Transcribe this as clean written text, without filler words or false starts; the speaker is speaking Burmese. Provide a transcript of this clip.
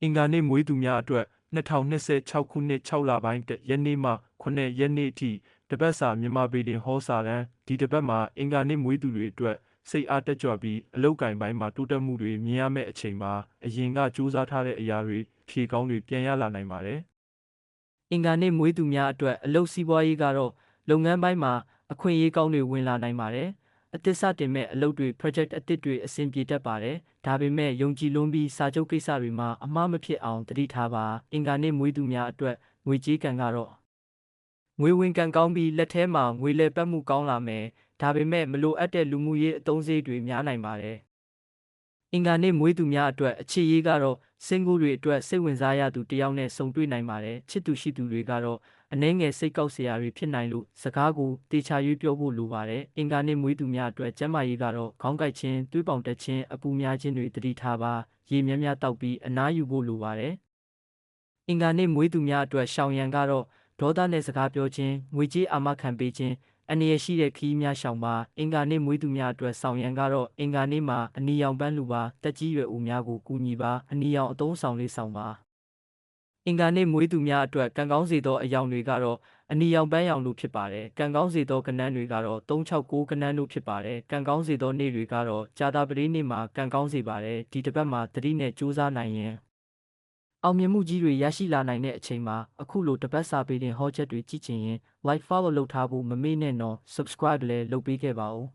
အင်္ဂါနေ့မွေးသူများအတွက်2026ခုနှစ်6လပိုင်းရက်နေ့မှ9ရက်နေ့အထိတပတ်စာမြန်မာပြည်တွင်ဟောစာတမ်းဒီတပတ်မှာအင်္ဂါနေ့မွေးသူတွေအတွက်စိတ်အားတက်ကြွပြီးအလုတ်ကင်ပိုင်းမှာတိုးတက်မှုတွေမြင်ရမယ့်အချိန်မှာအရင်ကစူးစမ်းထားတဲ့အရာတွေဖြေကောင်းတွေပြန်ရလာနိုင်ပါတယ်။အင်္ဂါနေ့မွေးသူများအတွက်အလုတ်စီးပွားရေးကတော့လုပ်ငန်းပိုင်းမှာအခွင့်အရေးကောင်းတွေဝင်လာနိုင်ပါတယ်။အသစ်စတင်မဲ့အလုပ်တွေ project အသစ်တွေအဆင်ပြေတတ်ပါတယ်။ဒါပေမဲ့ယုံကြည်လွန်းပြီးစာချုပ်ကိစ္စတွေမှာအမှားမဖြစ်အောင်တတိထားပါ။အင်္ဂါနေ့မွေးသူများအတွက်ငွေကြေးကံကတော့ငွေဝင်ကံကောင်းပြီးလက်ထဲမှာငွေလဲပတ်မှုကောင်းလာမယ်။ဒါပေမဲ့မလိုအပ်တဲ့လူမှုရေးအသုံးစရိတ်တွေများနိုင်ပါတယ်။အင်္ဂါနေ့မွေးသူများအတွက်အခြေရေးကတော့စင်ကူတွေအတွက်စိတ်ဝင်စားရသူတယောက်နဲ့ဆုံတွေ့နိုင်ပါတယ်။ချစ်သူရှိသူတွေကတော့အနှဲငယ်စိတ်ကောက်စရာတွေဖြစ်နိုင်လို့စကားကိုတေချာရွေးပြောဖို့လိုပါတယ်။အင်္ဂါနေ့မွေးသူများအတွက်ကျန်းမာရေးကတော့ခေါင်းကိုက်ခြင်း၊သွေးပေါင်တက်ခြင်း၊အပူများခြင်းတွေတတိထားပါ။ရေများများတောက်ပြီးအနားယူဖို့လိုပါတယ်။အင်္ဂါနေ့မွေးသူများအတွက်ရှောင်ရံကတော့ဒေါသနဲ့စကားပြောခြင်း၊ငွေကြေးအာမခံပေးခြင်းအန္တရာယ်ရှိတဲ့ခရီးများရှောင်ပါအင်္ဂါနေ့မွေးသူများအတွက်ဆောင်ရံကတော့အင်္ဂါနေ့မှာအနီရောင်ပန်းလူပါတက်ကြီးရွယ်ဦးများကိုကူညီပါအနီရောင်အသုံးဆောင်လေးဆောင်ပါအင်္ဂါနေ့မွေးသူများအတွက်ကံကောင်းစေသောအယောင်တွေကတော့အနီရောင်ပန်းရောင်တို့ဖြစ်ပါတယ်ကံကောင်းစေသောကဏ္ဍတွေကတော့369ကဏ္ဍတို့ဖြစ်ပါတယ်ကံကောင်းစေသောနေ့တွေကတော့ကြာသပတေးနေ့မှာကံကောင်းစေပါတယ်ဒီတစ်ပတ်မှာသတိနဲ့ကြိုးစားနိုင်ရင်အောင်မြင်မှုကြီးတွေရရှိလာနိုင်တဲ့အချိန်မှာအခုလိုတပတ်စာပေတင်ဟောချက်တွေကြည့်ချင်ရင် like follow လုပ်ထားဖို့မမေ့နဲ့နော် subscribe လည်းလုပ်ပေးခဲ့ပါဦး